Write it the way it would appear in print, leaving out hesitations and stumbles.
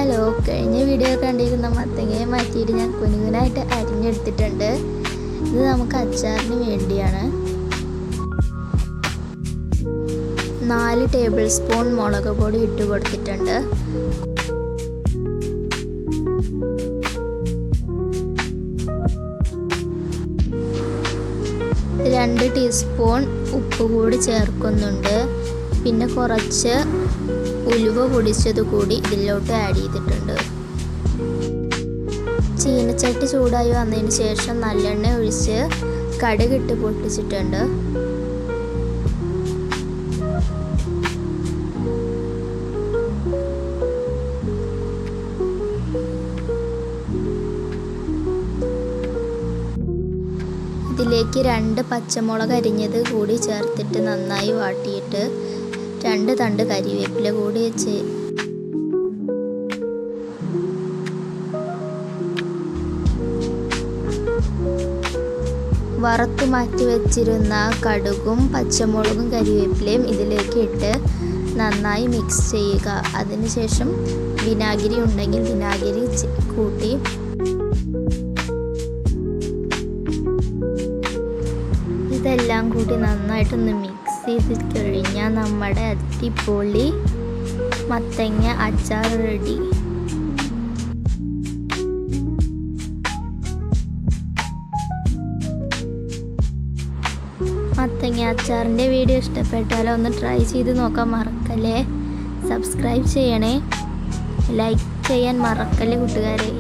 Hello, കഴിഞ്ഞ video കണ്ടിരുന്ന മത്തങ്ങയെ മാറ്റിയിട്ട് ഞാൻ കുനുകുനായിട്ട് അരിഞ്ഞെടുത്തിട്ടുണ്ട്. ഇത് നമുക്ക് അച്ചാറിന് വേണ്ടിയാണ്. 4 ടേബിൾ സ്പൂൺ മുളക് പൊടി ഇട്ട് കൊടുത്തിട്ടുണ്ട്. 2 ടീസ്പൂൺ ഉപ്പ് കൂടി ചേർക്കുന്നുണ്ട്. പിന്നെ കുറച്ച് ഉലുവ പൊടിച്ചത് കൂടി ഇതിലോട്ട് ആഡ് ചെയ്തിട്ടുണ്ട്. ചീനച്ചട്ടി ചൂടായി വന്നതിന് ശേഷം നല്ലെണ്ണ ഒഴിച്ച് കടുകിട്ട് പൊട്ടിച്ചിട്ടുണ്ട്. ഇതിലേക്ക് 2 പച്ചമുളക് അരിഞ്ഞത് കൂടി ചേർത്തിട്ട് നന്നായി വാട്ടിയിട്ട് 2 തണ്ട് കരിവേപ്പില കൂടി വെച്ച് വറുത്ത് മാറ്റി വെച്ചിരുന്ന കടുകും പച്ചമുളകും കരിവേപ്പിലയും ഇതിലേക്ക് ഇട്ട് നന്നായി മിക്സ് ചെയ്യുക. അതിനുശേഷം വിനാഗിരി ഉണ്ടെങ്കിൽ വിനാഗിരി കൂട്ടി ഇതെല്ലാം കൂടി നന്നായിട്ടൊന്ന് മിക്സ് ചെയ്ത് കഴിഞ്ഞാൽ നമ്മുടെ അടിപൊളി മത്തങ്ങ അച്ചാർ റെഡി. മത്തങ്ങ അച്ചാറിൻ്റെ വീഡിയോ ഇഷ്ടപ്പെട്ടാൽ ഒന്ന് ട്രൈ ചെയ്ത് നോക്കാൻ മറക്കല്ലേ. സബ്സ്ക്രൈബ് ചെയ്യണേ, ലൈക്ക് ചെയ്യാൻ മറക്കല്ലേ കൂട്ടുകാരെ.